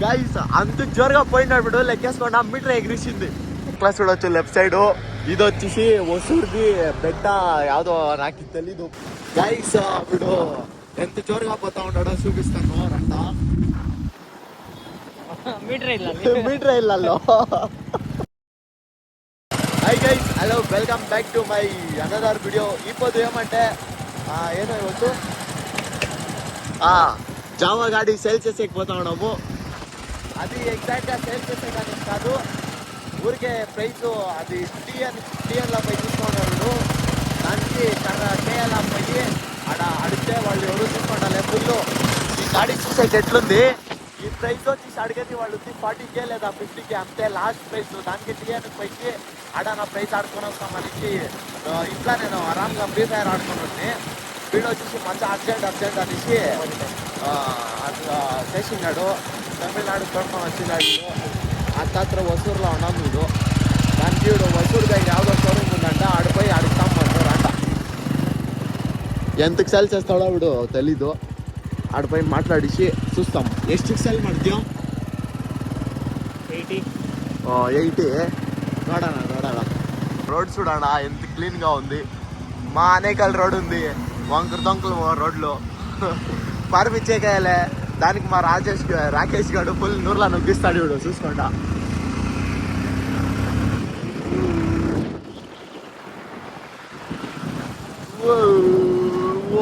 Guys అంత జోరుగా పోయినప్పుడు లెక్కేసుకుండా మీటర్ ఎగిరిచింది. క్లాస్ చూడొచ్చు లెఫ్ట్ సైడ్. ఇది వచ్చేసి ఒసూర్ది బెట్ట యావదో నాకు తెలీదు. గైస్ ఇప్పుడు ఎంత జోరుగా పోతా ఉన్నాడో చూపిస్తాను రంట. మీటర్ ఇళ్ళల్లో. Hi guys, hello, welcome back to my another video. ఇప్పుడు ఏమంటే ಏನೋ ಇವತ್ತು జావా గాడి సేల్ చేసేకి పోతా ఉన్నాము. అది ఎగ్జాక్ట్గా సేల్ చేసే కానీ కాదు, ఊరికే ప్రైస్ అది టీఎన్లో పోయి తీసుకున్నాడు. దానికి కేఎల్ఆ పోయి ఆడ అడిగితే వాళ్ళు ఎవరు తీసుకుంటారు ఫుల్. ఈ గాడి చూసేకి ఎట్లుంది, ఈ ప్రైస్ వచ్చేసి అడిగేది వాళ్ళు 40K లేదా 50K అంతే లాస్ట్ ప్రైస్. దానికి టీఎన్కి పోయి ఆడ నా ప్రైస్ ఆడుకొని వస్తామనేసి ఇంట్లో నేను ఆరామ్గా ఫ్రీ ఫైర్ ఆడుకుని వీడు వచ్చేసి మంచి అర్జెంట్ అనేసి చేసినాడు. తమిళనాడు తోడుకొని వచ్చినాడు. అంతత్ర ఒసూరులో ఉన్నాం వీడు. దానికి వీడు ఒసూరు దగ్గర ಯಾವುದೋ షోరూమ్ ఉందంట, ఆడిపోయి అడుగుతామంటారు అంట. ఎంతకు సెల్ చేస్తాడో వీడు తెలీదు. ఆడిపోయి మాట్లాడిసి చూస్తాం. ఎಷ್ಟಕ್ಕೆ సెల్ ಮಾಡ್ತೀಯೋ? 80 ನೋಡೋಣ. రోడ్ చూడಣ ఎంత క్లీన్గా ఉంది. మా అనేకల్ రోడ్ ఉంది, వంకర దొంకలు రోడ్లు పారిపించేకాయలే. దానికి మా రాకేష్ గారు ఫుల్ నూరులా నొగ్గిస్తాడు వీడు చూసుకోండా.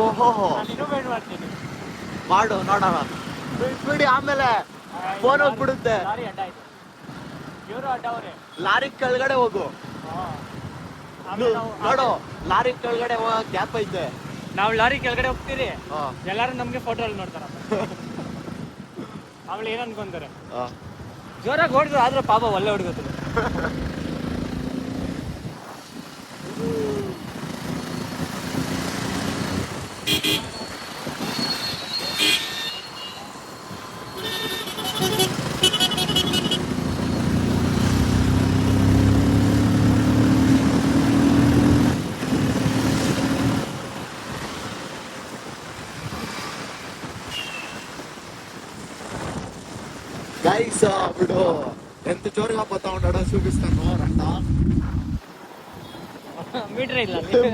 ಓಹೋ ಮಾಡು ನೋಡೋಣ. ಬಿಡಿ, ಆಮೇಲೆ ಫೋನ್ ಹೋಗ್ಬಿಡುತ್ತೆ. ಲಾರಿ ಕೆಳಗಡೆ ಹೋಗು ನೋಡು, ಲಾರಿ ಕೆಳಗಡೆ ಗ್ಯಾಪ್ ಐತೆ. ನಾವು ಲಾರಿ ಕೆಳಗಡೆ ಹೋಗ್ತೀರಿ, ಎಲ್ಲಾರು ನಮ್ಗೆ ಫೋಟೋ ಅಲ್ಲಿ ನೋಡ್ತಾರ. ಅವಳು ಏನ್ ಅನ್ಕೊಂತಾರೆ, ಜೋರಾಗಿ ಹೊಡ್ದು ಆದ್ರೆ ಪಾಪ ಒಳ್ಳೆ ಹುಡುಗರು. గైస్ ఇప్పుడు ఎంత జోరుగా పోతా ఉన్నాడో చూపిస్తాను రంట.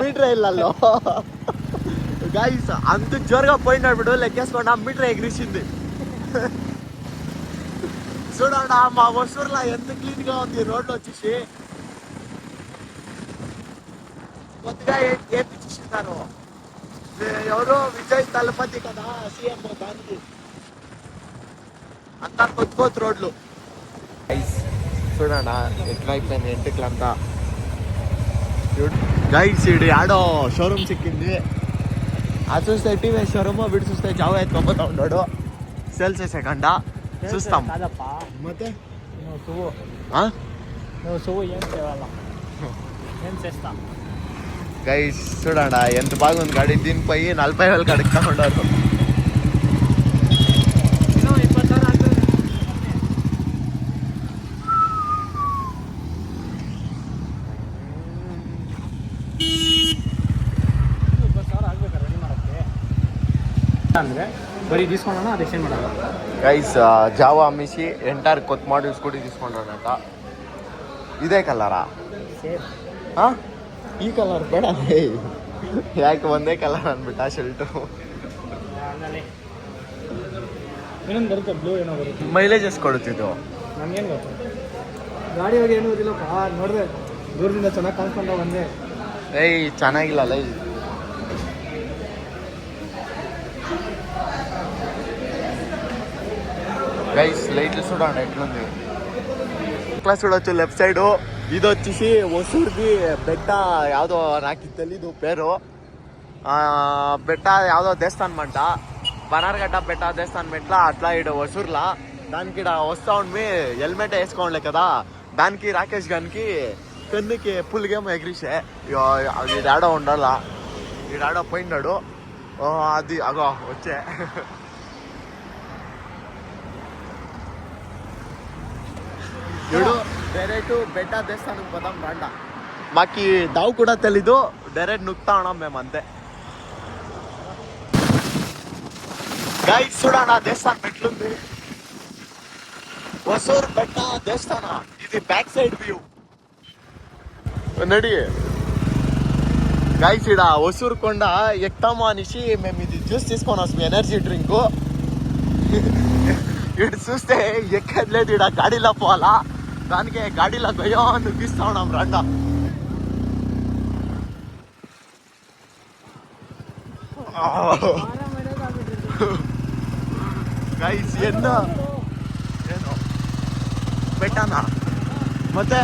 మీటర్ ఇళ్ళల్లో. గైస్ అంత జోరుగా పోయినప్పుడు లెక్కేసుకుండా మీటర్ ఎగిరిచింది. చూడండి మా ఒసూరులో ఎంత క్లీన్ గా ఉంది రోడ్లు వచ్చేసి. కొద్దిగా ఏపించేసినారు. ఎవరు విజయ్ తలపతి కదా సీఎం, దానికి అంతా కొత్త రోడ్లు. చూడండి ఎట్లా అయిపోయింది ఎంటికలంతా. గైస్ ఈడు ఆడో షోరూమ్ సిక్కింది. అది చూస్తే టీవీ షోరూమ్, వీడు చూస్తే జావా ఎత్తుకోపోతా ఉన్నాడు సేల్ చేసేకంట. చూస్తాం ಮತ್ತೆ గైస్ చూడండి ఎంత బాగుంది గాడి. దీనిపై 40,000 అడుగుతా ఉన్నారు. ಅಂದ್ರೆ ಬರೀ తీసుకున్నాను అది ఎక్స్చేంజ్ ಮಾಡಲ್ಲ. గైస్ జావా అమ్మేసి ఎంటైర్ కొత్త మోడల్ స్కూటీ తీసుకున్నాడంట. ఇదే కలరా? ಈ ಕಲರ್ ಬೇಡ, ಯಾಕೆ ಒಂದೇ ಕಲರ್ ಅಂದ್ಬಿಟ್ಟ ಶರ್ಟು. ಇನ್ನೊಂದು ಬರುತ್ತೆ ಬ್ಲೂ, ಏನೋ ಬರುತ್ತೆ. ಮೈಲೇಜ್ ಎಷ್ಟು ಕೊಡುತ್ತಿದ್ದು ನಮ್ಗೇನು ಗೊತ್ತು, ಗಾಡಿ ಹೋಗಿ ಏನೂ ಇದಿಲ್ಲಪ್ಪ. ನೋಡಿದೆ ದೂರದಿಂದ ಚೆನ್ನಾಗಿ ಕಾಣಿಸ್ಕೊಂಡ ಒಂದೇ. ಏಯ್ ಚೆನ್ನಾಗಿಲ್ಲಲ್ಲ. గైస్ లైట్లు చూడండి ఎట్లుంది. క్లాస్ చూడొచ్చు లెఫ్ట్ సైడ్. ఇది వచ్చేసి ఒసూర్ది బెట్ట యావదో నాకు తెలీదు పేరు. బెట్ట యావదో దేవస్థానం అంట, బనార్ఘట్ట బెట్ట దేవస్థానం ఎట్లా అట్లా ఈడ ఒసూర్లా. దానికి ఈడ వస్తా ఉండి హెల్మెట్ వేసుకోండి కదా, దానికి రాకేష్ గారికి కన్నుకి పుల్గేమో ఎగిరిసే. ఈడాడో ఉండాల, ఈడాడో పోయినాడు. అది అగో వచ్చే. డైరెక్ట్ బెట్ట దేవస్థానం పోదాం రండ. మాకు దావు కూడా తెలీదు, డైరెక్ట్ నుక్తా ఉన్నాం మేము అంతే. గైస్ చూడన్నా దేవస్థానం ఎట్లుంది. ಹೊಸೂರು ಬೆಟ್ಟ ದೇವಸ್ಥಾನ ఇది బ్యాక్ సైడ్ వ్యూ నడి గైస్ ఇడ ಹೊಸೂರು కొండ ఎక్కుతాము అనేసి మేము ఇది జ్యూస్ తీసుకొని వస్తాం ఎనర్జీ డ్రింక్. ఇటు చూస్తే ఎక్కట్లేదు, ఇడ గాడిలో పోవాలా, దానికి గాడిలో గయో నువ్విస్తా ఉన్నాం రండ. ಗೈಸ್ ಏನು ಬೆಟ್ಟನಾ ಮತ್ತೆ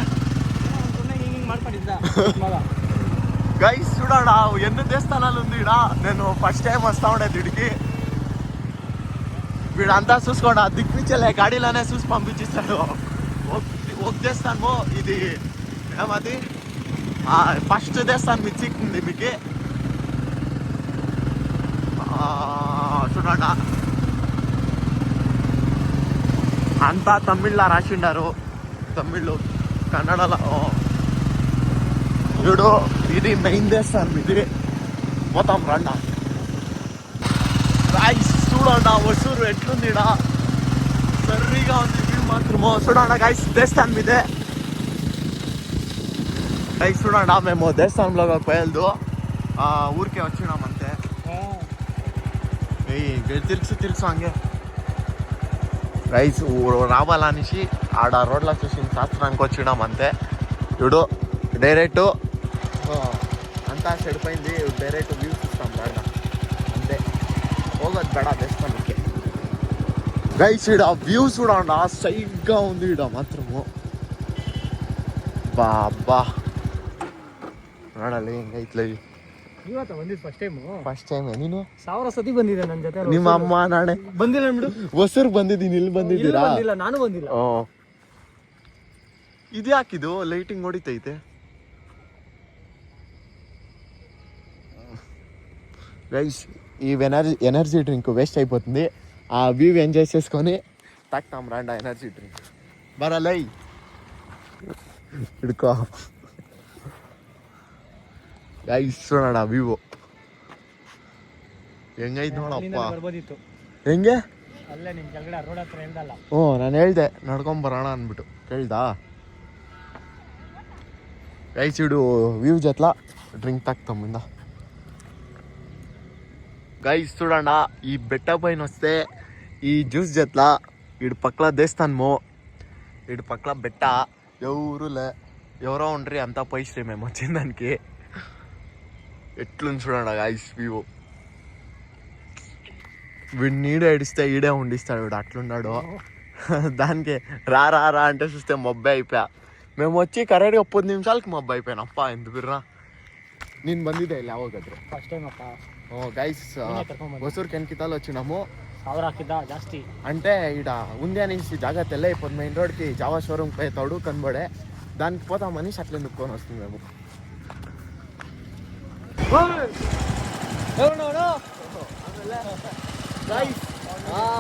గైస్ చూడడా ఎన్ని దేవస్థానాలు ఉంది ఇడ. నేను ఫస్ట్ టైం వస్తా ఉండేది ఇడికి. వీడంతా చూసుకోండి దిక్కించలే, గాడిలోనే చూసి పంపించిస్తాడు. ఒక దేవస్థానము ఇది ఏమది ఫస్ట్ దేవస్థానం ఇది చిక్కింది మీకు చూడండి. అంతా తమిళ్లో రాసిండారు, తమిళ్ కన్నడలో. చూడు ఇది మెయిన్ దేవస్థానం, ఇది పోతాం రండా. గైస్ చూడండి ಹೊಸೂರು ఎట్లుంది ఇడ, సరిగా ఉంది వ్యూ మాత్రము. చూడండి గైస్ దేవస్థానం ఇదే. గైస్ చూడండి మేము దేవస్థానంలో పోయేది ఊరికే వచ్చినామంతే. తిరుగు హంగే గైస్ రావాలనేసి ఆడ రోడ్లో చూసి శాస్త్రానికి వచ్చినాం అంతే. ఇప్పుడు డైరెక్ట్ అంతా చెడిపోయింది, డైరెక్ట్ వ్యూ చూస్తాం రాడ అంతే. ಹೋಗೋದು ಬೇಡ ದೇವಸ್ಥಾನಕ್ಕೆ. గైస్ ఇడ వ్యూ చూడండి సైడ్గా ఉంది ఇడ మాత్రము. ಬಾಬಾ ನೋಡಲ್ಲಿ ಹೆಂಗೈತ್ಲ. ಇವತ್ತ ಬಂದಿದ್ದು ಫಸ್ಟ್ ಟೈಮ್ ನೀನು 1000 ಸತಿ ಬಂದಿದೆ ನನ್ನ ಜೊತೆ. ನಿಮ್ಮ ಅಮ್ಮ ನಾಳೆ ಬಂದಿಲ್ಲ ಬಿಡು. ಹೊಸೂರು ಬಂದಿದ್ದೀನಿ, ಇಲ್ಲಿ ಬಂದಿದ್ದೀರಾ? ಬಂದಿಲ್ಲ, ನಾನು ಬಂದಿಲ್ಲ. ಇದು ಯಾಕಿದು ಲೈಟಿಂಗ್ ಹೊಡಿತೈತೆ గైస్. ఈ ఎనర్జీ డ్రింక్ వేస్ట్ అయిపోతుంది, ఆ వ్యూ ఎంజాయ్ చేసుకొని తాకుతాం రండి ఎనర్జీ డ్రింక్. బరలై ಹಿಡ್ಕೋ ಗೈಸ್ ನೋಡೋಣ ವ್ಯೂ ಹೆಂಗೈತೆ ನೋಡಪ್ಪ. ಹೆಂಗೆ ಅಲ್ಲೇ ನಿನ್ ಕೆಳಗಡೆ ರೋಡ್ ಹತ್ರ ಹೇಳ್ದಲ್ಲ. ನಾನು ಹೇಳ್ದೆ ನಡ್ಕೊಂಬರೋಣ ಅಂದ್ಬಿಟ್ಟು ಕೇಳ್ದಾ. ಗೈಸ್ ಇಡು ವ್ಯೂ ಜೊತ್ಲ ಡ್ರಿಂಕ್ తాకుతామింద. గైస్ చూడండి ఈ బెట్ట పైన వస్తే ఈ జ్యూస్ జట్ల ఇటు పక్కల దేవస్థానము, ఇటు పక్కల బెట్ట ఎవరో ఉండ్రి అంతా పోయిశ్రీ మేము వచ్చిన దానికి. ఎట్లుంది చూడండి గైస్ వ్యూ. వీడు నీడే ఏడిస్తే ఈడే ఉండిస్తాడు, వీడు అట్లున్నాడు. దానికి రా రా రా అంటే చూస్తే మొబ్బే అయిపోయా. మేము వచ్చి కరెక్ట్గా 10 నిమిషాలకి మొబ్బ అయిపోయాను. ಅಪ್ಪ ಎಂದು ಬಿರ್ರಾ ನೀನು ಬಂದಿದ್ದೆ ಇಲ್ಲಿ ಯಾವಾಗಾದ್ರೆ? ಫಸ್ಟ್ ಟೈಮ್ ಅಪ್ಪ. గైస్ ಹೊಸೂರು కెన్కితాలు వచ్చినాము. 1000 ಹಾಕಿದ್ದ ಜಾಸ್ತಿ అంటే ఈడ ఉంది అనేసి జాగ్రత్త వెళ్ళే ఇప్పుడు మెయిన్ రోడ్కి జావా షోరూమ్ పోయి తోడు కనబడే దానికి పోతామని అట్లా ఎందుకొని వస్తుంది మేము. గైస్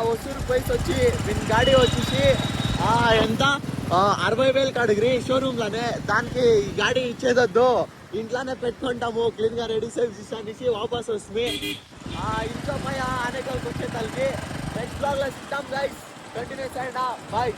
ಹೊಸೂರು పైకి వచ్చి దీని గాడి వచ్చేసి ఎంత 60,000 అడిగిరి షోరూమ్లోనే. దానికి ఈ గాడి ఇచ్చేదొద్దు, ఇంట్లోనే పెట్టుకుంటాము క్లీన్గా రెడీ సర్వీసెస్ అనేసి వాపస్ వస్తుంది. ఇంట్లో పోయి అనేకలకు వచ్చే తలకి నెక్స్ట్ బ్లాగ్లో సిద్దాం గైస్. కంటిన్యూ చేయండి. బాయ్.